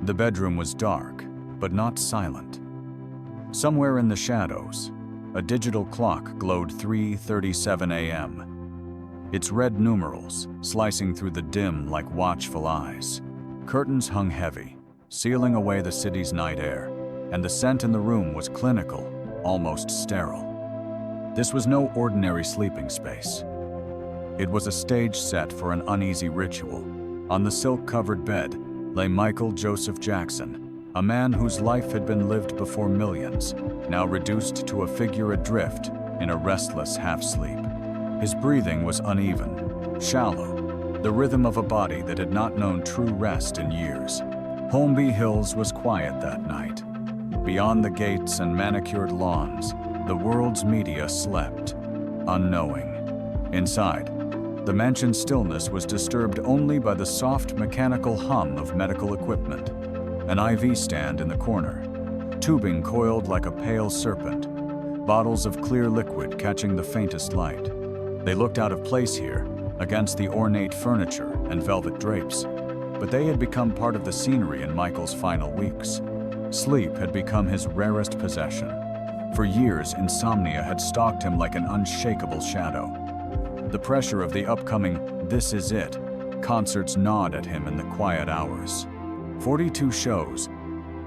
The bedroom was dark, but not silent. Somewhere in the shadows, a digital clock glowed 3:37 a.m. Its red numerals slicing through the dim like watchful eyes. Curtains hung heavy, sealing away the city's night air, and the scent in the room was clinical, almost sterile. This was no ordinary sleeping space. It was a stage set for an uneasy ritual. On the silk-covered bed lay Michael Joseph Jackson, a man whose life had been lived before millions, now reduced to a figure adrift in a restless half-sleep. His breathing was uneven, shallow, the rhythm of a body that had not known true rest in years. Holmby Hills was quiet that night. Beyond the gates and manicured lawns, the world's media slept, unknowing. Inside, the mansion's stillness was disturbed only by the soft mechanical hum of medical equipment. An IV stand in the corner, tubing coiled like a pale serpent, bottles of clear liquid catching the faintest light. They looked out of place here, against the ornate furniture and velvet drapes, but they had become part of the scenery in Michael's final weeks. Sleep had become his rarest possession. For years, insomnia had stalked him like an unshakable shadow. The pressure of the upcoming "This Is It" concerts gnawed at him in the quiet hours. 42 shows,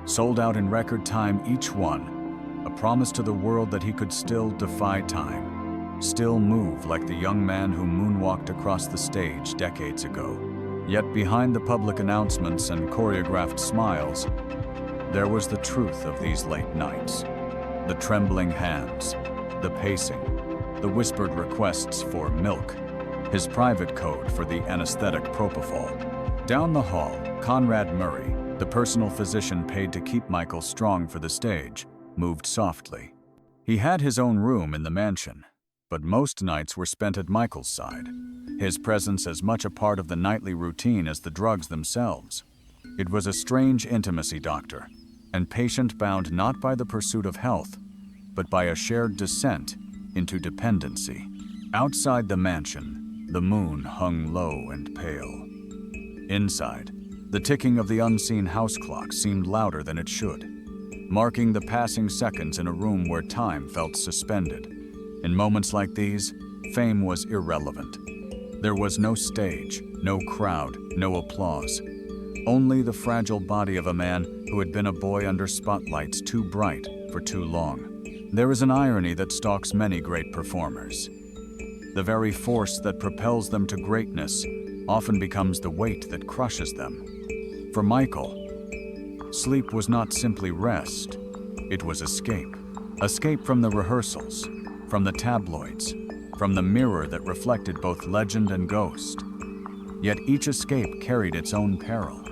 sold out in record time each one, a promise to the world that he could still defy time, still move like the young man who moonwalked across the stage decades ago. Yet behind the public announcements and choreographed smiles, there was the truth of these late nights. The trembling hands, the pacing, the whispered requests for milk, his private code for the anesthetic propofol. Down the hall, Conrad Murray, the personal physician paid to keep Michael strong for the stage, moved softly. He had his own room in the mansion, but most nights were spent at Michael's side, his presence as much a part of the nightly routine as the drugs themselves. It was a strange intimacy, doctor, and patient bound not by the pursuit of health, but by a shared descent into dependency. Outside the mansion, the moon hung low and pale. Inside, the ticking of the unseen house clock seemed louder than it should, marking the passing seconds in a room where time felt suspended. In moments like these, fame was irrelevant. There was no stage, no crowd, no applause. Only the fragile body of a man who had been a boy under spotlights too bright for too long. There is an irony that stalks many great performers. The very force that propels them to greatness often becomes the weight that crushes them. For Michael, sleep was not simply rest, it was escape. Escape from the rehearsals, from the tabloids, from the mirror that reflected both legend and ghost. Yet each escape carried its own peril.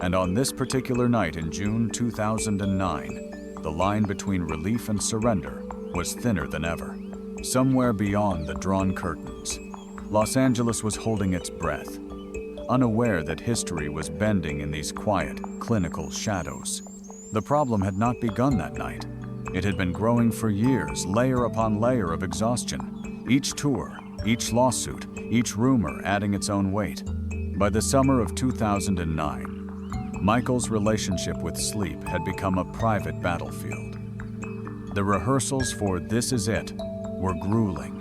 And on this particular night in June 2009, the line between relief and surrender was thinner than ever. Somewhere beyond the drawn curtains, Los Angeles was holding its breath, unaware that history was bending in these quiet, clinical shadows. The problem had not begun that night. It had been growing for years, layer upon layer of exhaustion. Each tour, each lawsuit, each rumor adding its own weight. By the summer of 2009, Michael's relationship with sleep had become a private battlefield. The rehearsals for This Is It were grueling,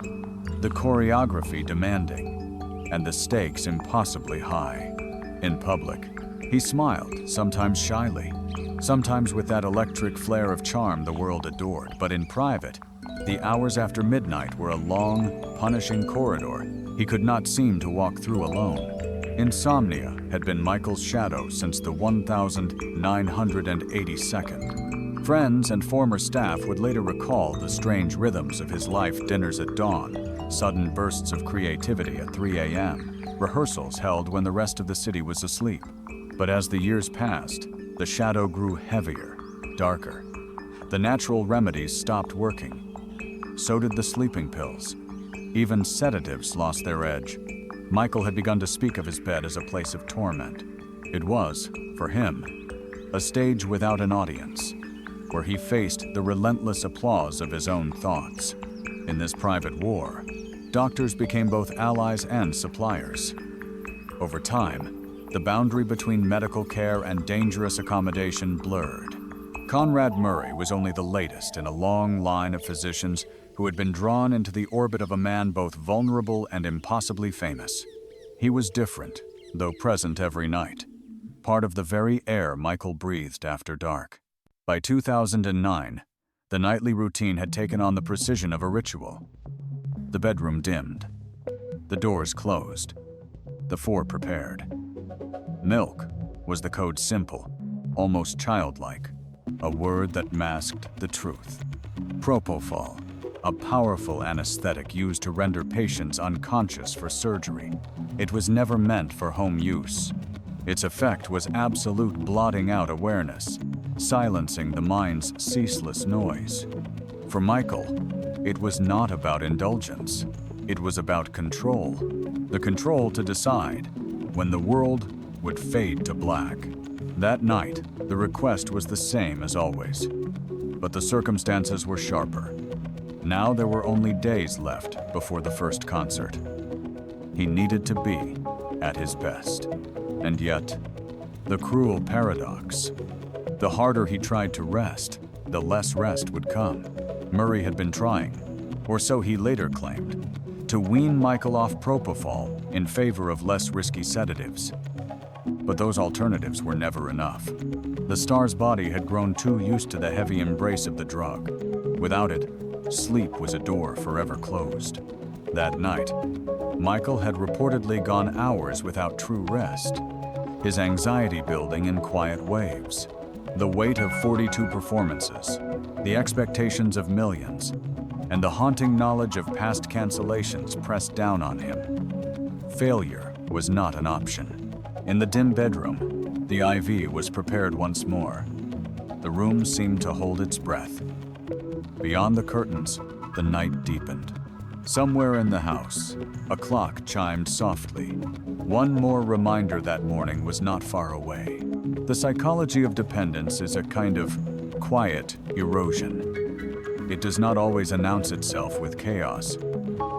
the choreography demanding, and the stakes impossibly high. In public, he smiled, sometimes shyly, sometimes with that electric flare of charm the world adored. But in private, the hours after midnight were a long, punishing corridor he could not seem to walk through alone. Insomnia had been Michael's shadow since the 1982nd. Friends and former staff would later recall the strange rhythms of his life: dinners at dawn, sudden bursts of creativity at 3 a.m., rehearsals held when the rest of the city was asleep. But as the years passed, the shadow grew heavier, darker. The natural remedies stopped working. So did the sleeping pills. Even sedatives lost their edge. Michael had begun to speak of his bed as a place of torment. It was, for him, a stage without an audience, where he faced the relentless applause of his own thoughts. In this private war, doctors became both allies and suppliers. Over time, The boundary between medical care and dangerous accommodation blurred. Conrad Murray was only the latest in a long line of physicians who had been drawn into the orbit of a man both vulnerable and impossibly famous. He was different, though present every night, part of the very air Michael breathed after dark. By 2009, the nightly routine had taken on the precision of a ritual. The bedroom dimmed. The doors closed. The four prepared. Milk was the code simple, almost childlike, a word that masked the truth. Propofol, a powerful anesthetic used to render patients unconscious for surgery. It was never meant for home use. Its effect was absolute blotting out awareness, silencing the mind's ceaseless noise. For Michael, it was not about indulgence. It was about control. The control to decide when the world would fade to black. That night, the request was the same as always, but the circumstances were sharper. Now there were only days left before the first concert. He needed to be at his best. And yet, the cruel paradox. The harder he tried to rest, the less rest would come. Murray had been trying, or so he later claimed, to wean Michael off propofol in favor of less risky sedatives. But those alternatives were never enough. The star's body had grown too used to the heavy embrace of the drug. Without it, sleep was a door forever closed. That night, Michael had reportedly gone hours without true rest, his anxiety building in quiet waves. The weight of 42 performances, the expectations of millions, and the haunting knowledge of past cancellations pressed down on him. Failure was not an option. In the dim bedroom, the IV was prepared once more. The room seemed to hold its breath. Beyond the curtains, the night deepened. Somewhere in the house, a clock chimed softly. One more reminder that morning was not far away. The psychology of dependence is a kind of quiet erosion. It does not always announce itself with chaos.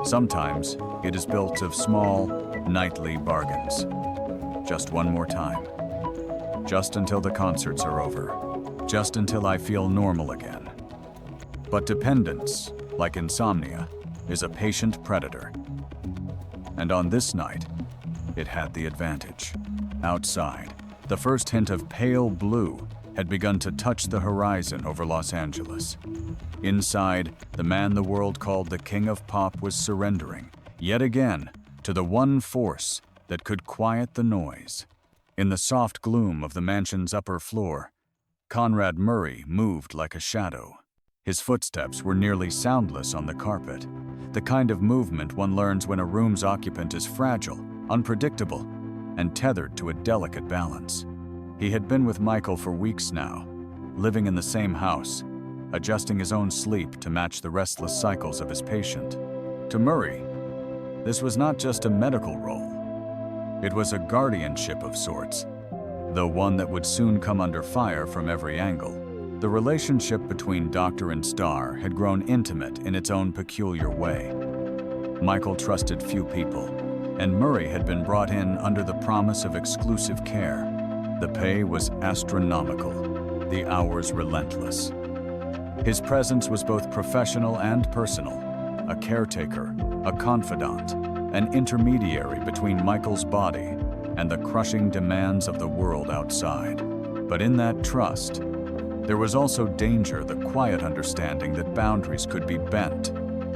Sometimes it is built of small, nightly bargains. Just one more time. Just until the concerts are over. Just until I feel normal again. But dependence, like insomnia, is a patient predator. And on this night, it had the advantage. Outside, the first hint of pale blue had begun to touch the horizon over Los Angeles. Inside, the man the world called the King of Pop was surrendering, yet again, to the one force that could quiet the noise. In the soft gloom of the mansion's upper floor, Conrad Murray moved like a shadow. His footsteps were nearly soundless on the carpet, the kind of movement one learns when a room's occupant is fragile, unpredictable, and tethered to a delicate balance. He had been with Michael for weeks now, living in the same house, adjusting his own sleep to match the restless cycles of his patient. To Murray, this was not just a medical role. It was a guardianship of sorts, though one that would soon come under fire from every angle. The relationship between doctor and star had grown intimate in its own peculiar way. Michael trusted few people, and Murray had been brought in under the promise of exclusive care. The pay was astronomical, the hours relentless. His presence was both professional and personal, a caretaker, a confidant, an intermediary between Michael's body and the crushing demands of the world outside. But in that trust, there was also danger, the quiet understanding that boundaries could be bent,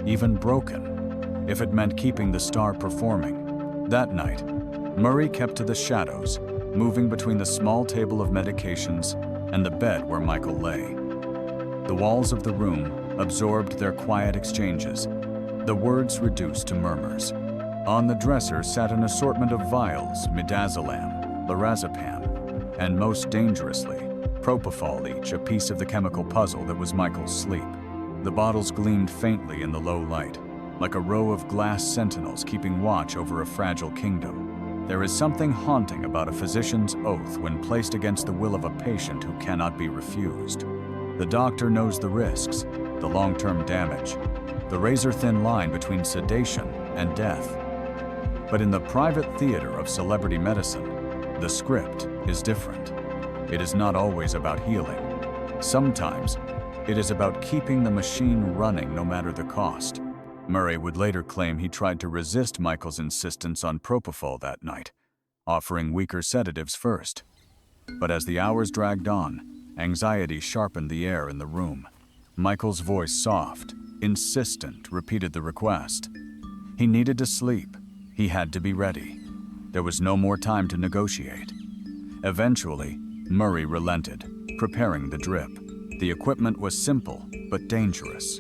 even broken, if it meant keeping the star performing. That night, Murray kept to the shadows, moving between the small table of medications and the bed where Michael lay. The walls of the room absorbed their quiet exchanges, the words reduced to murmurs. On the dresser sat an assortment of vials, midazolam, lorazepam, and most dangerously, propofol, each a piece of the chemical puzzle that was Michael's sleep. The bottles gleamed faintly in the low light, like a row of glass sentinels keeping watch over a fragile kingdom. There is something haunting about a physician's oath when placed against the will of a patient who cannot be refused. The doctor knows the risks, the long-term damage, the razor-thin line between sedation and death. But in the private theater of celebrity medicine, The script is different. It is not always about healing. Sometimes, it is about keeping the machine running no matter the cost. Murray would later claim he tried to resist Michael's insistence on propofol that night, offering weaker sedatives first. But as the hours dragged on, anxiety sharpened the air in the room. Michael's voice, soft, insistent, repeated the request. He needed to sleep. He had to be ready. There was no more time to negotiate. Eventually, Murray relented, preparing the drip. The equipment was simple, but dangerous.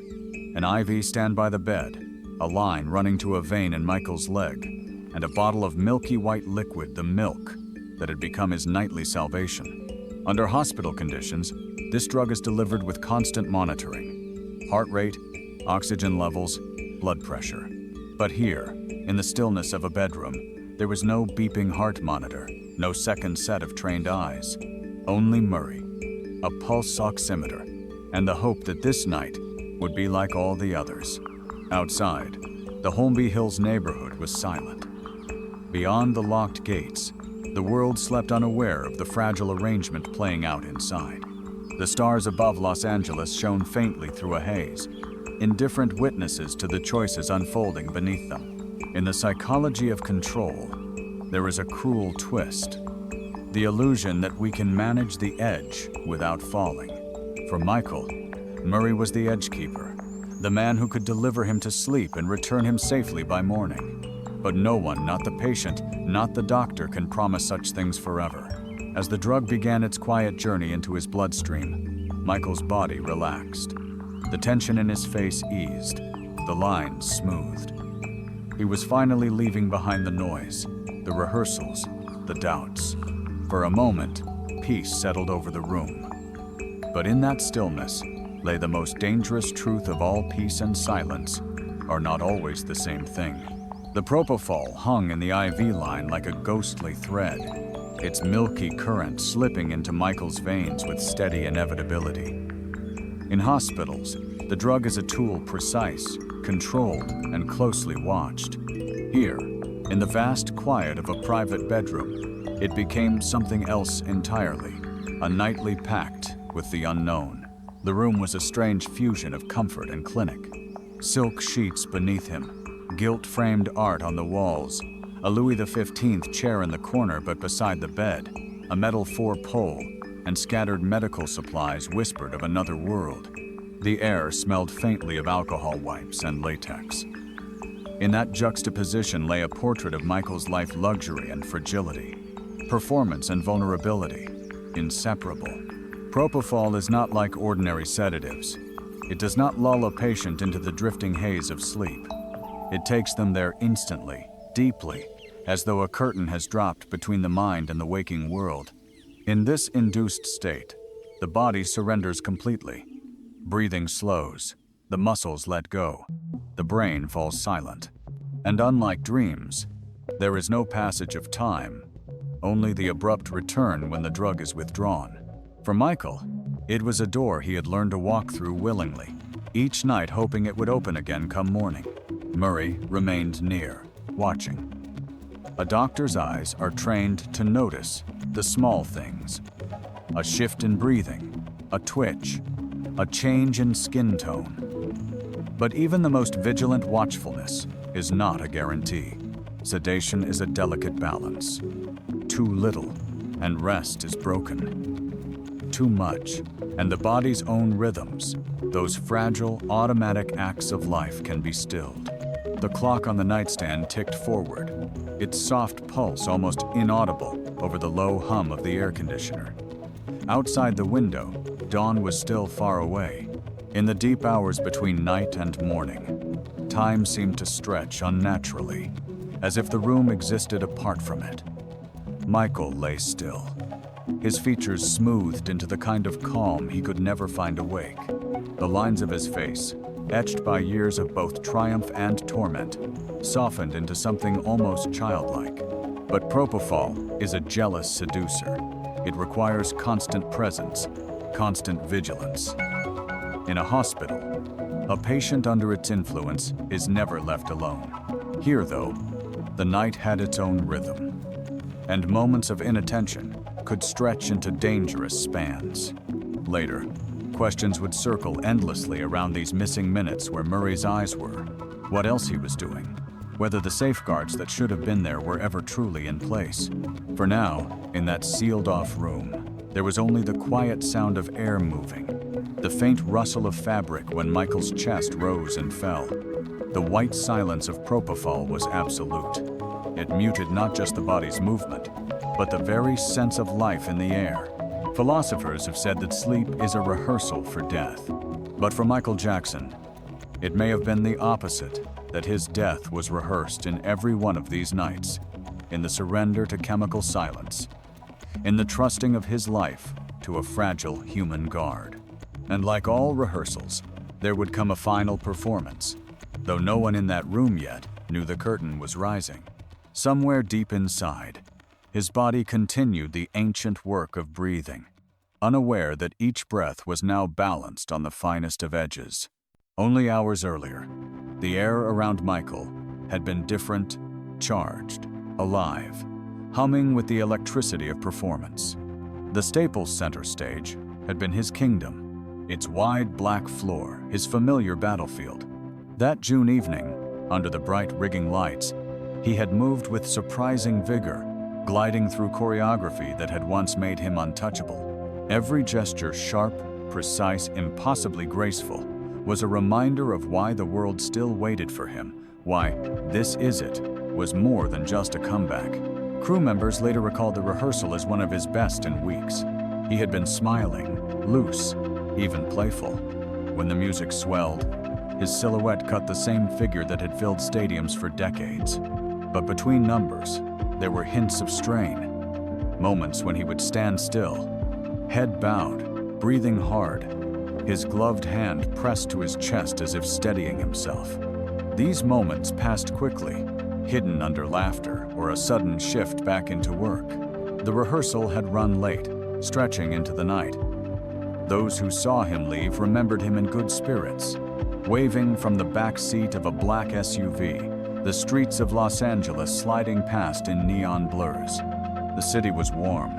An IV stand by the bed, a line running to a vein in Michael's leg, and a bottle of milky white liquid, the milk, that had become his nightly salvation. Under hospital conditions, this drug is delivered with constant monitoring. Heart rate, oxygen levels, blood pressure. But here, in the stillness of a bedroom, there was no beeping heart monitor, no second set of trained eyes. Only Murray, a pulse oximeter, and the hope that this night would be like all the others. Outside, the Holmby Hills neighborhood was silent. Beyond the locked gates, the world slept unaware of the fragile arrangement playing out inside. The stars above Los Angeles shone faintly through a haze, indifferent witnesses to the choices unfolding beneath them. In the psychology of control, there is a cruel twist. The illusion that we can manage the edge without falling. For Michael, Murray was the edge keeper, the man who could deliver him to sleep and return him safely by morning. But no one, not the patient, not the doctor, can promise such things forever. As the drug began its quiet journey into his bloodstream, Michael's body relaxed. The tension in his face eased, the lines smoothed. He was finally leaving behind the noise, the rehearsals, the doubts. For a moment, peace settled over the room. But in that stillness lay the most dangerous truth of all. Peace and silence are not always the same thing. The propofol hung in the IV line like a ghostly thread, its milky current slipping into Michael's veins with steady inevitability. In hospitals, the drug is a tool precise, controlled, and closely watched. Here, in the vast quiet of a private bedroom, it became something else entirely, a nightly pact with the unknown. The room was a strange fusion of comfort and clinic. Silk sheets beneath him, gilt-framed art on the walls, a Louis XV chair in the corner but beside the bed, a metal four-pole, and scattered medical supplies whispered of another world. The air smelled faintly of alcohol wipes and latex. In that juxtaposition lay a portrait of Michael's life: luxury and fragility, performance and vulnerability, inseparable. Propofol is not like ordinary sedatives. It does not lull a patient into the drifting haze of sleep. It takes them there instantly, deeply, as though a curtain has dropped between the mind and the waking world. In this induced state, the body surrenders completely. Breathing slows, the muscles let go, the brain falls silent. And unlike dreams, there is no passage of time, only the abrupt return when the drug is withdrawn. For Michael, it was a door he had learned to walk through willingly, each night hoping it would open again come morning. Murray remained near, watching. A doctor's eyes are trained to notice the small things. A shift in breathing, a twitch, a change in skin tone. But even the most vigilant watchfulness is not a guarantee. Sedation is a delicate balance. Too little, and rest is broken. Too much, and the body's own rhythms, those fragile, automatic acts of life, can be stilled. The clock on the nightstand ticked forward, its soft pulse almost inaudible over the low hum of the air conditioner. Outside the window, dawn was still far away. In the deep hours between night and morning, time seemed to stretch unnaturally, as if the room existed apart from it. Michael lay still, his features smoothed into the kind of calm he could never find awake. The lines of his face, etched by years of both triumph and torment, softened into something almost childlike. But propofol is a jealous seducer. It requires constant presence, constant vigilance. In a hospital, a patient under its influence is never left alone. Here, though, the night had its own rhythm. and moments of inattention could stretch into dangerous spans. Later, questions would circle endlessly around these missing minutes where Murray's eyes were, what else he was doing, whether the safeguards that should have been there were ever truly in place. For now, in that sealed-off room, there was only the quiet sound of air moving, the faint rustle of fabric when Michael's chest rose and fell. The white silence of propofol was absolute. It muted not just the body's movement, but the very sense of life in the air. Philosophers have said that sleep is a rehearsal for death. But for Michael Jackson, it may have been the opposite, that his death was rehearsed in every one of these nights, in the surrender to chemical silence, in the trusting of his life to a fragile human guard. And like all rehearsals, there would come a final performance, though no one in that room yet knew the curtain was rising. Somewhere deep inside, his body continued the ancient work of breathing, unaware that each breath was now balanced on the finest of edges. Only hours earlier, the air around Michael had been different, charged, alive, humming with the electricity of performance. The Staples Center stage had been his kingdom, its wide black floor, his familiar battlefield. That June evening, under the bright rigging lights, he had moved with surprising vigor, gliding through choreography that had once made him untouchable. Every gesture sharp, precise, impossibly graceful, was a reminder of why the world still waited for him, why This Is It was more than just a comeback. Crew members later recalled the rehearsal as one of his best in weeks. He had been smiling, loose, even playful. When the music swelled, his silhouette cut the same figure that had filled stadiums for decades. But between numbers, there were hints of strain. Moments when he would stand still, head bowed, breathing hard, his gloved hand pressed to his chest as if steadying himself. These moments passed quickly, hidden under laughter or a sudden shift back into work. The rehearsal had run late, stretching into the night. Those who saw him leave remembered him in good spirits, waving from the back seat of a black SUV, the streets of Los Angeles sliding past in neon blurs. The city was warm,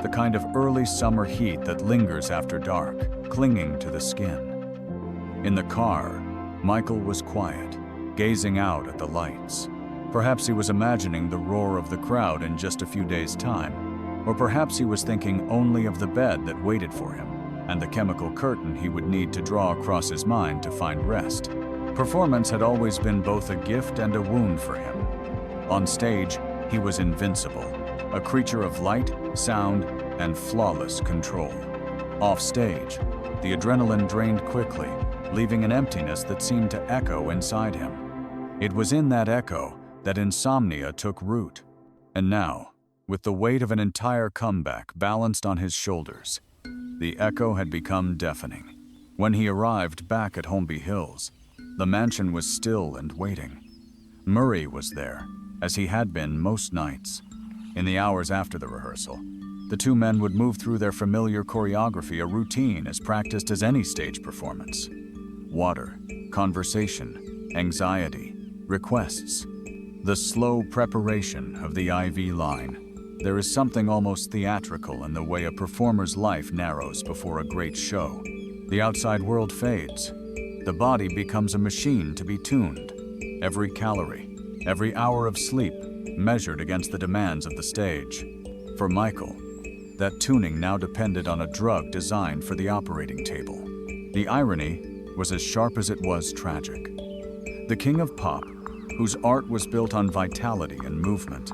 the kind of early summer heat that lingers after dark, clinging to the skin. In the car, Michael was quiet, gazing out at the lights. Perhaps he was imagining the roar of the crowd in just a few days' time, or perhaps he was thinking only of the bed that waited for him and the chemical curtain he would need to draw across his mind to find rest. Performance had always been both a gift and a wound for him. On stage, he was invincible, a creature of light, sound, and flawless control. Off stage, the adrenaline drained quickly, leaving an emptiness that seemed to echo inside him. It was in that echo that insomnia took root. And now, with the weight of an entire comeback balanced on his shoulders, the echo had become deafening. When he arrived back at Holmby Hills, the mansion was still and waiting. Murray was there, as he had been most nights. In the hours after the rehearsal, the two men would move through their familiar choreography, a routine as practiced as any stage performance. Water, conversation, anxiety, requests. The slow preparation of the IV line. There is something almost theatrical in the way a performer's life narrows before a great show. The outside world fades. The body becomes a machine to be tuned. Every calorie, every hour of sleep, measured against the demands of the stage. For Michael, that tuning now depended on a drug designed for the operating table. The irony was as sharp as it was tragic. The king of pop, whose art was built on vitality and movement,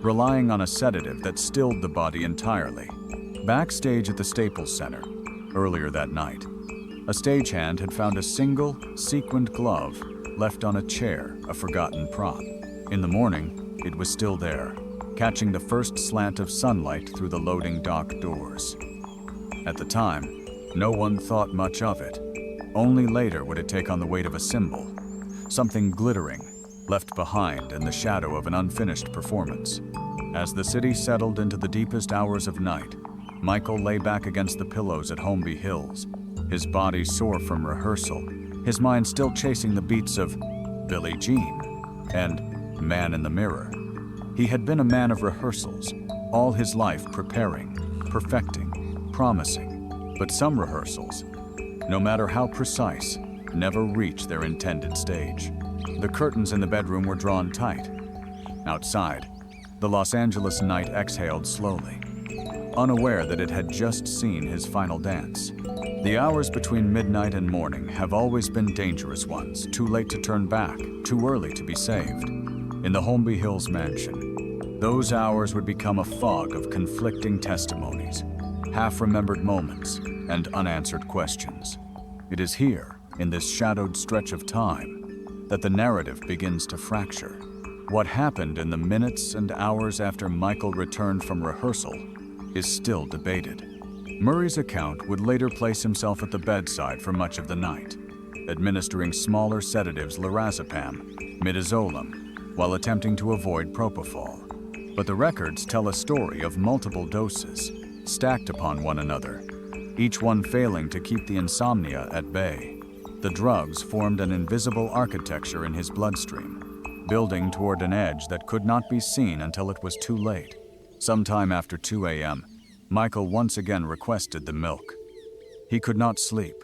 relying on a sedative that stilled the body entirely. Backstage at the Staples Center, earlier that night, a stagehand had found a single, sequined glove left on a chair, a forgotten prop. In the morning, it was still there, catching the first slant of sunlight through the loading dock doors. At the time, no one thought much of it. Only later would it take on the weight of a symbol, something glittering, left behind in the shadow of an unfinished performance. As the city settled into the deepest hours of night, Michael lay back against the pillows at Holmby Hills, his body sore from rehearsal, his mind still chasing the beats of Billie Jean and Man in the Mirror. He had been a man of rehearsals, all his life preparing, perfecting, promising. But some rehearsals, no matter how precise, never reach their intended stage. The curtains in the bedroom were drawn tight. Outside, the Los Angeles night exhaled slowly, unaware that it had just seen his final dance. The hours between midnight and morning have always been dangerous ones, too late to turn back, too early to be saved. In the Holmby Hills mansion, those hours would become a fog of conflicting testimonies, half-remembered moments, and unanswered questions. It is here, in this shadowed stretch of time, that the narrative begins to fracture. What happened in the minutes and hours after Michael returned from rehearsal is still debated. Murray's account would later place himself at the bedside for much of the night, administering smaller sedatives lorazepam, midazolam, while attempting to avoid propofol. But the records tell a story of multiple doses, stacked upon one another, each one failing to keep the insomnia at bay. The drugs formed an invisible architecture in his bloodstream, building toward an edge that could not be seen until it was too late. Sometime after 2 a.m., Michael once again requested the milk. He could not sleep.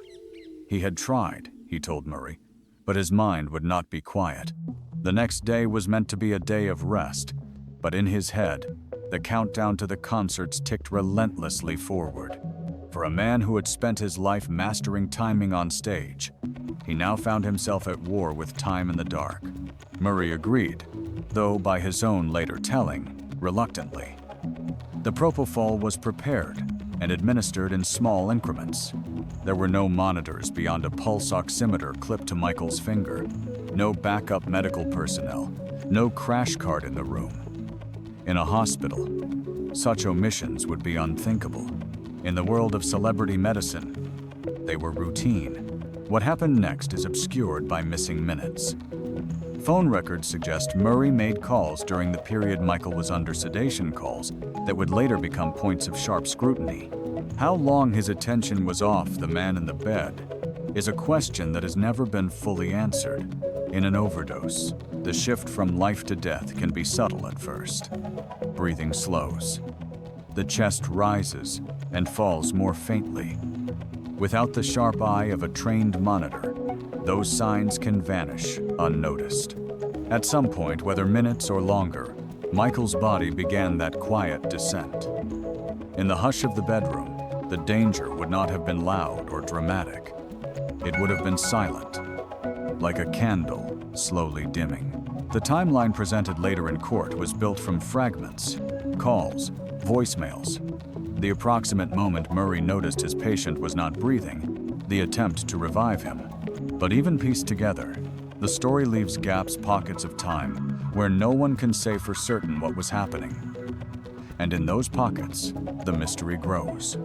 He had tried, he told Murray, but his mind would not be quiet. The next day was meant to be a day of rest, but in his head, the countdown to the concerts ticked relentlessly forward. For a man who had spent his life mastering timing on stage, he now found himself at war with time in the dark. Murray agreed, though by his own later telling, reluctantly. The propofol was prepared and administered in small increments. There were no monitors beyond a pulse oximeter clipped to Michael's finger, no backup medical personnel, no crash cart in the room. In a hospital, such omissions would be unthinkable. In the world of celebrity medicine, they were routine. What happened next is obscured by missing minutes. Phone records suggest Murray made calls during the period Michael was under sedation, calls that would later become points of sharp scrutiny. How long his attention was off the man in the bed is a question that has never been fully answered. In an overdose, the shift from life to death can be subtle at first. Breathing slows. The chest rises and falls more faintly. Without the sharp eye of a trained monitor, those signs can vanish unnoticed. At some point, whether minutes or longer, Michael's body began that quiet descent. In the hush of the bedroom, the danger would not have been loud or dramatic. It would have been silent, like a candle slowly dimming. The timeline presented later in court was built from fragments, calls, voicemails. The approximate moment Murray noticed his patient was not breathing, the attempt to revive him. But even pieced together, the story leaves gaps, pockets of time, where no one can say for certain what was happening. And in those pockets, the mystery grows.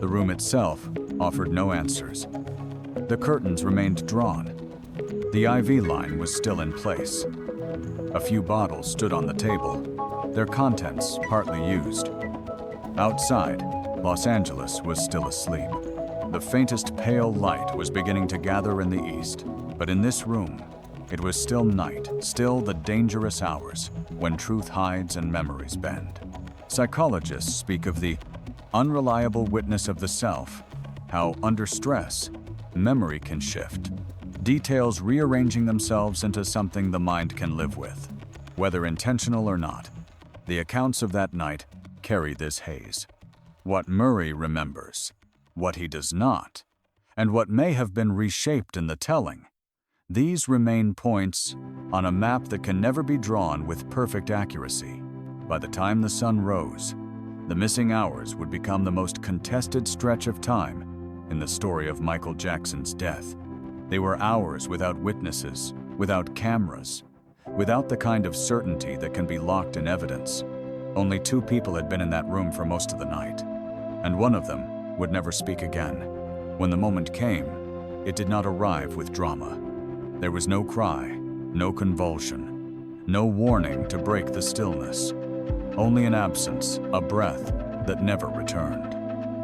The room itself offered no answers. The curtains remained drawn. The IV line was still in place. A few bottles stood on the table, their contents partly used. Outside, Los Angeles was still asleep. The faintest pale light was beginning to gather in the east, but in this room, it was still night, still the dangerous hours when truth hides and memories bend. Psychologists speak of the unreliable witness of the self, how under stress, memory can shift, details rearranging themselves into something the mind can live with. Whether intentional or not, the accounts of that night carry this haze. What Murray remembers, what he does not, and what may have been reshaped in the telling, these remain points on a map that can never be drawn with perfect accuracy. By the time the sun rose, the missing hours would become the most contested stretch of time in the story of Michael Jackson's death. They were hours without witnesses, without cameras, without the kind of certainty that can be locked in evidence. Only 2 people had been in that room for most of the night, and one of them would never speak again. When the moment came, it did not arrive with drama. There was no cry, no convulsion, no warning to break the stillness. Only an absence, a breath that never returned.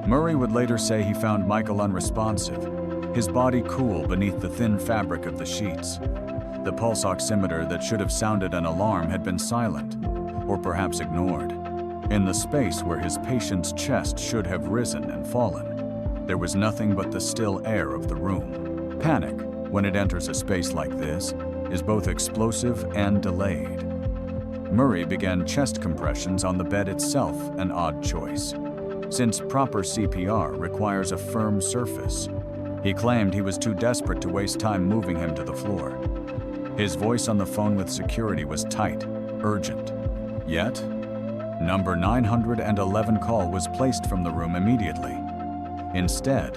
Murray would later say he found Michael unresponsive, his body cool beneath the thin fabric of the sheets. The pulse oximeter that should have sounded an alarm had been silent, or perhaps ignored. In the space where his patient's chest should have risen and fallen, there was nothing but the still air of the room. Panic, when it enters a space like this, is both explosive and delayed. Murray began chest compressions on the bed itself, an odd choice, since proper CPR requires a firm surface. He claimed he was too desperate to waste time moving him to the floor. His voice on the phone with security was tight, urgent. Yet, number 911 call was placed from the room immediately. Instead,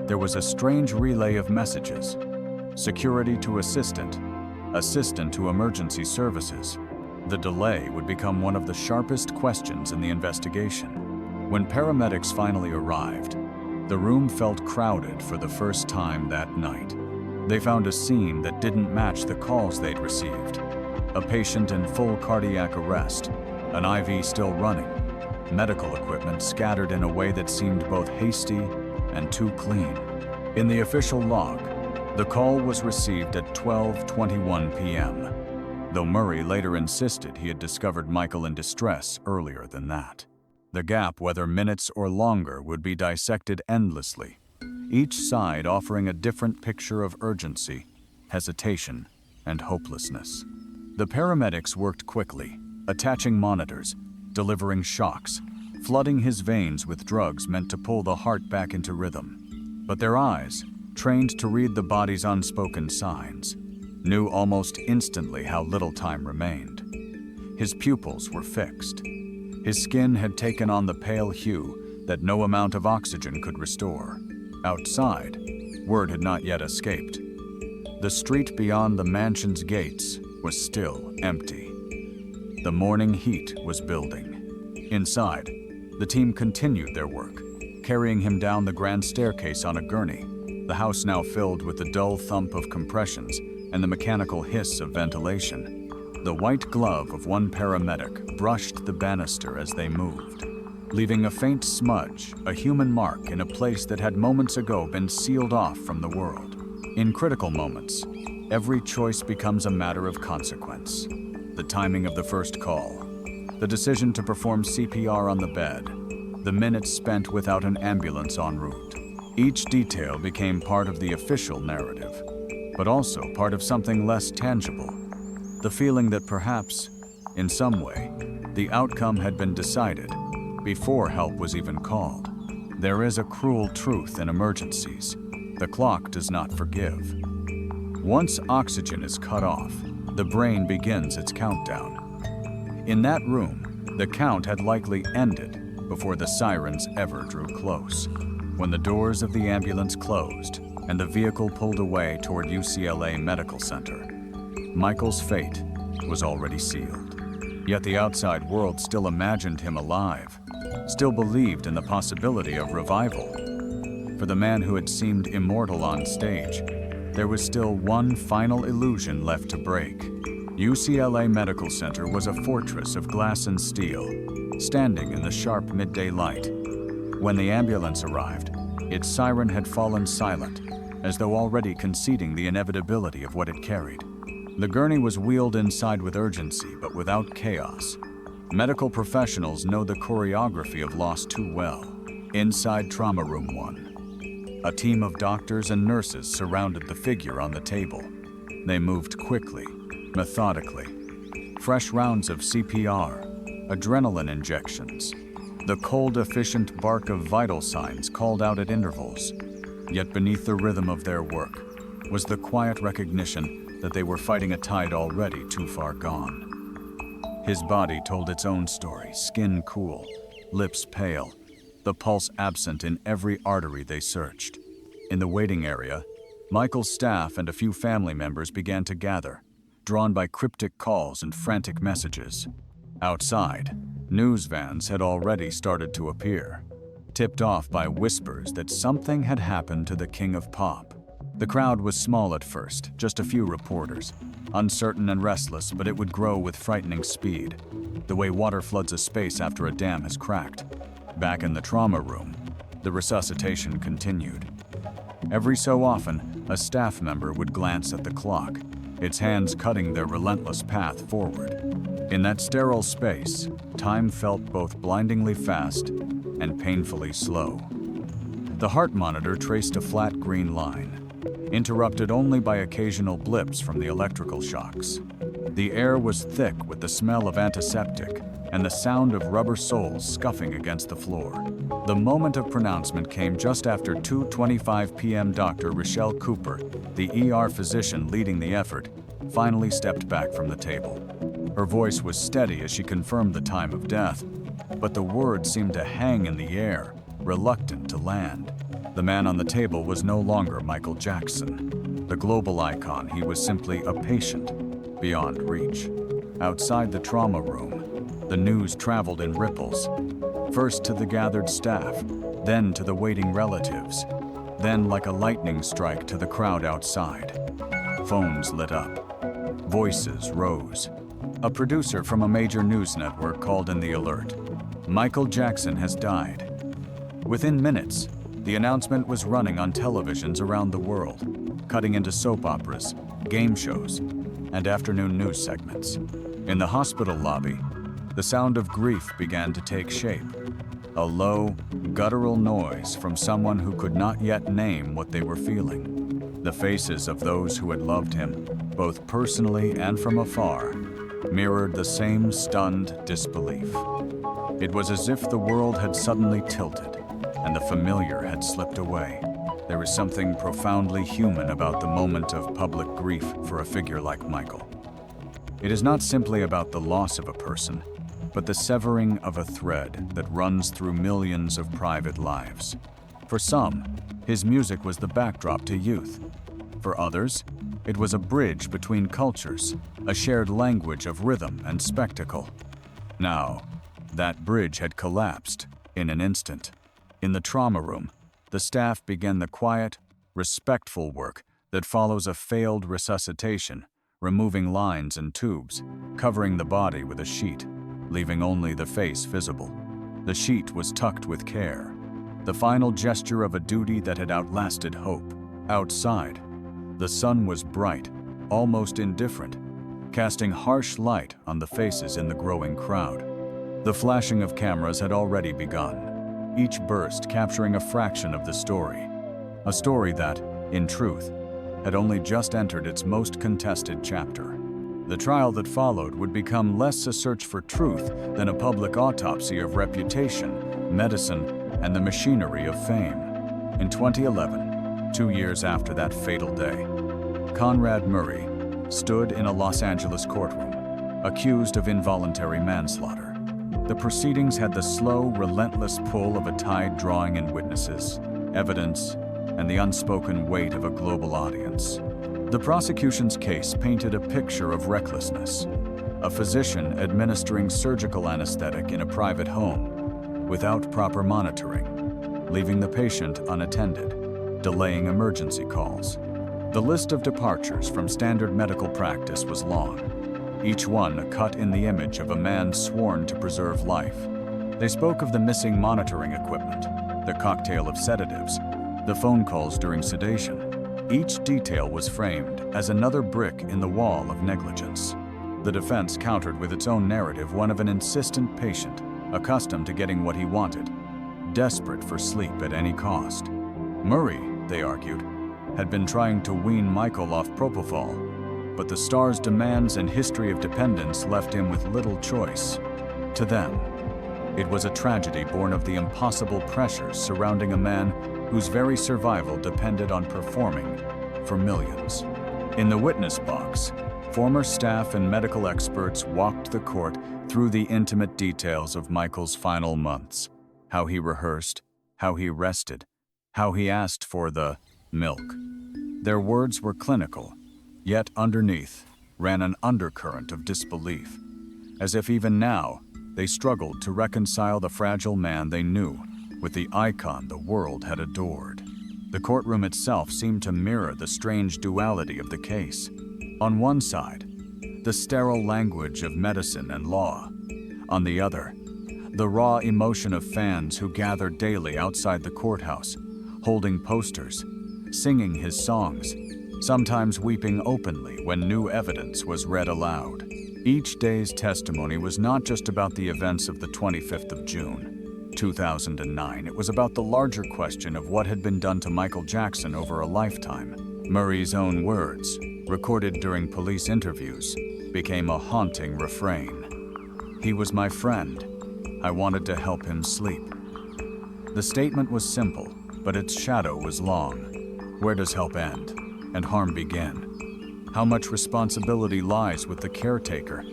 there was a strange relay of messages. Security to assistant, assistant to emergency services. The delay would become one of the sharpest questions in the investigation. When paramedics finally arrived, the room felt crowded for the first time that night. They found a scene that didn't match the calls they'd received. A patient in full cardiac arrest, an IV still running, medical equipment scattered in a way that seemed both hasty and too clean. In the official log, the call was received at 12:21 p.m., though Murray later insisted he had discovered Michael in distress earlier than that. The gap, whether minutes or longer, would be dissected endlessly, each side offering a different picture of urgency, hesitation, and hopelessness. The paramedics worked quickly, attaching monitors, delivering shocks, flooding his veins with drugs meant to pull the heart back into rhythm. But their eyes, trained to read the body's unspoken signs, knew almost instantly how little time remained. His pupils were fixed. His skin had taken on the pale hue that no amount of oxygen could restore. Outside, word had not yet escaped. The street beyond the mansion's gates was still empty. The morning heat was building. Inside, the team continued their work, carrying him down the grand staircase on a gurney, the house now filled with the dull thump of compressions and the mechanical hiss of ventilation. The white glove of one paramedic brushed the banister as they moved, leaving a faint smudge, a human mark in a place that had moments ago been sealed off from the world. In critical moments, every choice becomes a matter of consequence. The timing of the first call, the decision to perform CPR on the bed, the minutes spent without an ambulance en route. Each detail became part of the official narrative, but also part of something less tangible. The feeling that perhaps, in some way, the outcome had been decided before help was even called. There is a cruel truth in emergencies. The clock does not forgive. Once oxygen is cut off, the brain begins its countdown. In that room, the count had likely ended before the sirens ever drew close. When the doors of the ambulance closed and the vehicle pulled away toward UCLA Medical Center, Michael's fate was already sealed. Yet the outside world still imagined him alive, still believed in the possibility of revival. For the man who had seemed immortal on stage, there was still one final illusion left to break. UCLA Medical Center was a fortress of glass and steel, standing in the sharp midday light. When the ambulance arrived, its siren had fallen silent, as though already conceding the inevitability of what it carried. The gurney was wheeled inside with urgency, but without chaos. Medical professionals know the choreography of loss too well. Inside Trauma Room 1, a team of doctors and nurses surrounded the figure on the table. They moved quickly, methodically. Fresh rounds of CPR, adrenaline injections. The cold, efficient bark of vital signs called out at intervals. Yet beneath the rhythm of their work was the quiet recognition that they were fighting a tide already too far gone. His body told its own story, skin cool, lips pale, the pulse absent in every artery they searched. In the waiting area, Michael's staff and a few family members began to gather, drawn by cryptic calls and frantic messages. Outside, news vans had already started to appear, tipped off by whispers that something had happened to the king of pop. The crowd was small at first, just a few reporters, uncertain and restless, but it would grow with frightening speed, the way water floods a space after a dam has cracked. Back in the trauma room, the resuscitation continued. Every so often, a staff member would glance at the clock, its hands cutting their relentless path forward. In that sterile space, time felt both blindingly fast and painfully slow. The heart monitor traced a flat green line, interrupted only by occasional blips from the electrical shocks. The air was thick with the smell of antiseptic and the sound of rubber soles scuffing against the floor. The moment of pronouncement came just after 2:25 p.m. Dr. Rochelle Cooper, the ER physician leading the effort, finally stepped back from the table. Her voice was steady as she confirmed the time of death, but the words seemed to hang in the air, reluctant to land. The man on the table was no longer Michael Jackson, the global icon. He was simply a patient, beyond reach. Outside the trauma room, the news traveled in ripples, first to the gathered staff, then to the waiting relatives, then like a lightning strike to the crowd outside. Phones lit up. Voices rose. A producer from a major news network called in the alert. Michael Jackson has died. Within minutes, the announcement was running on televisions around the world, cutting into soap operas, game shows, and afternoon news segments. In the hospital lobby, the sound of grief began to take shape. A low, guttural noise from someone who could not yet name what they were feeling. The faces of those who had loved him, both personally and from afar, mirrored the same stunned disbelief. It was as if the world had suddenly tilted, and the familiar had slipped away. There was something profoundly human about the moment of public grief for a figure like Michael. It is not simply about the loss of a person, but the severing of a thread that runs through millions of private lives. For some, his music was the backdrop to youth. For others, it was a bridge between cultures, a shared language of rhythm and spectacle. Now, that bridge had collapsed in an instant. In the trauma room, the staff began the quiet, respectful work that follows a failed resuscitation, removing lines and tubes, covering the body with a sheet, leaving only the face visible. The sheet was tucked with care, the final gesture of a duty that had outlasted hope. Outside, the sun was bright, almost indifferent, casting harsh light on the faces in the growing crowd. The flashing of cameras had already begun, each burst capturing a fraction of the story. A story that, in truth, had only just entered its most contested chapter. The trial that followed would become less a search for truth than a public autopsy of reputation, medicine, and the machinery of fame. In 2011, 2 years after that fatal day, Conrad Murray stood in a Los Angeles courtroom, accused of involuntary manslaughter. The proceedings had the slow, relentless pull of a tide drawing in witnesses, evidence, and the unspoken weight of a global audience. The prosecution's case painted a picture of recklessness, a physician administering surgical anesthetic in a private home without proper monitoring, leaving the patient unattended, delaying emergency calls. The list of departures from standard medical practice was long, each one a cut in the image of a man sworn to preserve life. They spoke of the missing monitoring equipment, the cocktail of sedatives, the phone calls during sedation. Each detail was framed as another brick in the wall of negligence. The defense countered with its own narrative, one of an insistent patient, accustomed to getting what he wanted, desperate for sleep at any cost. Murray, they argued, had been trying to wean Michael off propofol, but the star's demands and history of dependence left him with little choice. To them, it was a tragedy born of the impossible pressures surrounding a man whose very survival depended on performing for millions. In the witness box, former staff and medical experts walked the court through the intimate details of Michael's final months, how he rehearsed, how he rested, how he asked for the milk. Their words were clinical, yet underneath ran an undercurrent of disbelief, as if even now they struggled to reconcile the fragile man they knew with the icon the world had adored. The courtroom itself seemed to mirror the strange duality of the case. On one side, the sterile language of medicine and law. On the other, the raw emotion of fans who gathered daily outside the courthouse, holding posters, singing his songs, sometimes weeping openly when new evidence was read aloud. Each day's testimony was not just about the events of the 25th of June, 2009. It was about the larger question of what had been done to Michael Jackson over a lifetime. Murray's own words, recorded during police interviews, became a haunting refrain. "He was my friend. I wanted to help him sleep." The statement was simple, but its shadow was long. Where does help end and harm begin? How much responsibility lies with the caretaker,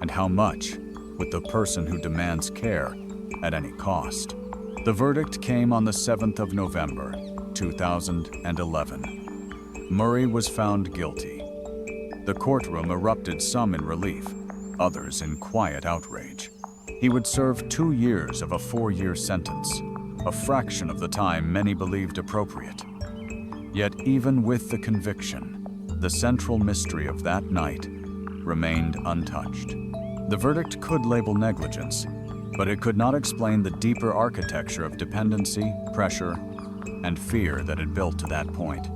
and how much with the person who demands care at any cost? The verdict came on the 7th of November, 2011. Murray was found guilty. The courtroom erupted, some in relief, others in quiet outrage. He would serve 2 years of a 4-year sentence, a fraction of the time many believed appropriate. Yet even with the conviction, the central mystery of that night remained untouched. The verdict could label negligence, but it could not explain the deeper architecture of dependency, pressure, and fear that had built to that point.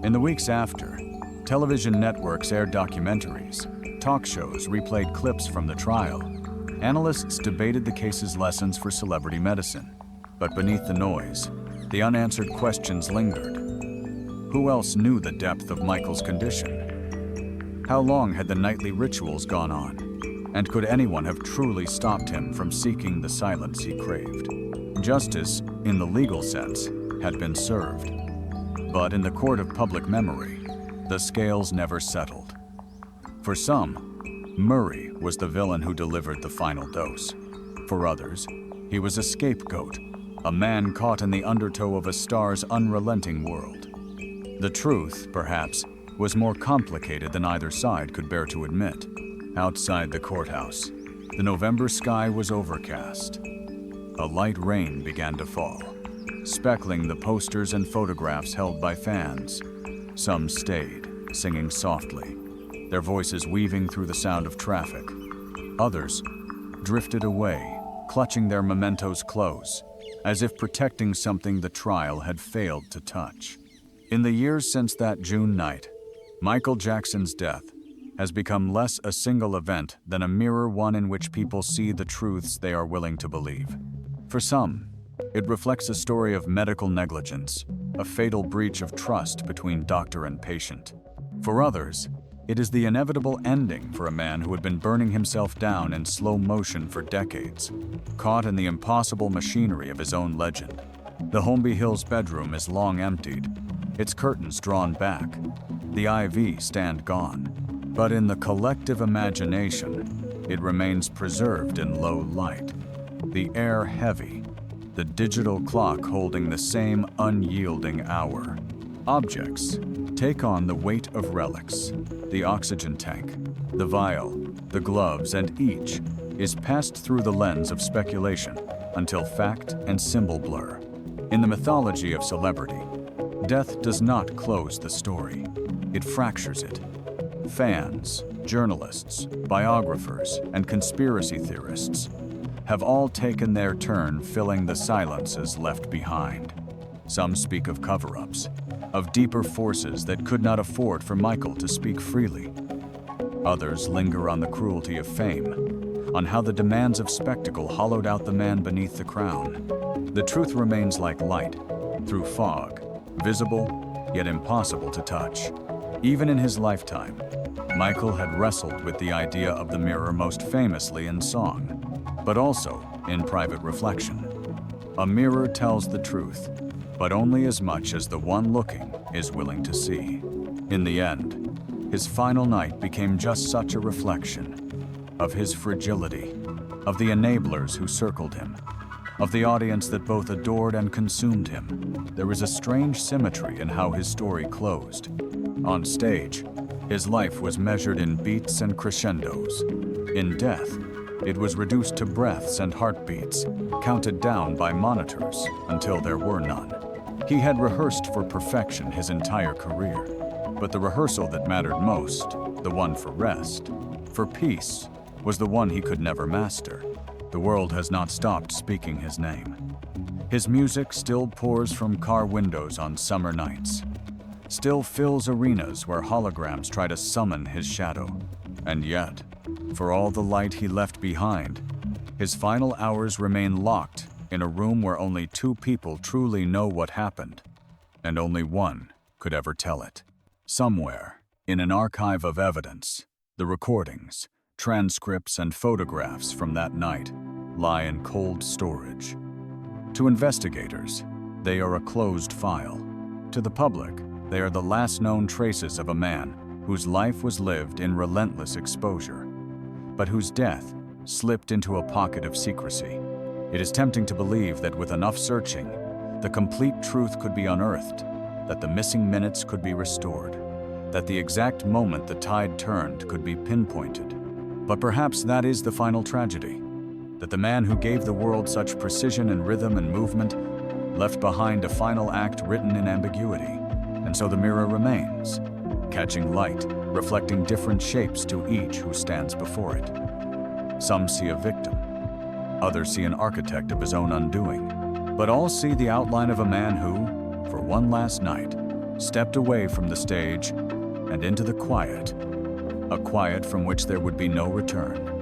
In the weeks after, television networks aired documentaries, talk shows replayed clips from the trial. Analysts debated the case's lessons for celebrity medicine. But beneath the noise, the unanswered questions lingered. Who else knew the depth of Michael's condition? How long had the nightly rituals gone on? And could anyone have truly stopped him from seeking the silence he craved? Justice, in the legal sense, had been served. But in the court of public memory, the scales never settled. For some, Murray was the villain who delivered the final dose. For others, he was a scapegoat, a man caught in the undertow of a star's unrelenting world. The truth, perhaps, was more complicated than either side could bear to admit. Outside the courthouse, the November sky was overcast. A light rain began to fall, speckling the posters and photographs held by fans. Some stayed, singing softly, their voices weaving through the sound of traffic. Others drifted away, clutching their mementos close, as if protecting something the trial had failed to touch. In the years since that June night, Michael Jackson's death has become less a single event than a mirror, one in which people see the truths they are willing to believe. For some, it reflects a story of medical negligence, a fatal breach of trust between doctor and patient. For others, it is the inevitable ending for a man who had been burning himself down in slow motion for decades, caught in the impossible machinery of his own legend. The Holmby Hills bedroom is long emptied, its curtains drawn back, the IV stand gone. But in the collective imagination, it remains preserved in low light, the air heavy, the digital clock holding the same unyielding hour. Objects take on the weight of relics, the oxygen tank, the vial, the gloves, and each is passed through the lens of speculation until fact and symbol blur. In the mythology of celebrity, death does not close the story, it fractures it. Fans, journalists, biographers, and conspiracy theorists have all taken their turn filling the silences left behind. Some speak of cover-ups, of deeper forces that could not afford for Michael to speak freely. Others linger on the cruelty of fame, on how the demands of spectacle hollowed out the man beneath the crown. The truth remains like light, through fog, visible yet impossible to touch. Even in his lifetime, Michael had wrestled with the idea of the mirror, most famously in song, but also in private reflection. A mirror tells the truth, but only as much as the one looking is willing to see. In the end, his final night became just such a reflection of his fragility, of the enablers who circled him, of the audience that both adored and consumed him. There was a strange symmetry in how his story closed. On stage, his life was measured in beats and crescendos. In death, it was reduced to breaths and heartbeats, counted down by monitors until there were none. He had rehearsed for perfection his entire career, but the rehearsal that mattered most, the one for rest, for peace, was the one he could never master. The world has not stopped speaking his name. His music still pours from car windows on summer nights, still fills arenas where holograms try to summon his shadow. And yet, For all the light he left behind, his final hours remain locked in a room where only two people truly know what happened, and only one could ever tell it. Somewhere, in an archive of evidence, the recordings, transcripts, and photographs from that night lie in cold storage. To investigators, they are a closed file. To the public, they are the last known traces of a man whose life was lived in relentless exposure, but whose death slipped into a pocket of secrecy. It is tempting to believe that with enough searching, the complete truth could be unearthed, that the missing minutes could be restored, that the exact moment the tide turned could be pinpointed. But perhaps that is the final tragedy, that the man who gave the world such precision and rhythm and movement left behind a final act written in ambiguity, and so the mirror remains, catching light, reflecting different shapes to each who stands before it. Some see a victim, others see an architect of his own undoing, but all see the outline of a man who, for one last night, stepped away from the stage and into the quiet, a quiet from which there would be no return.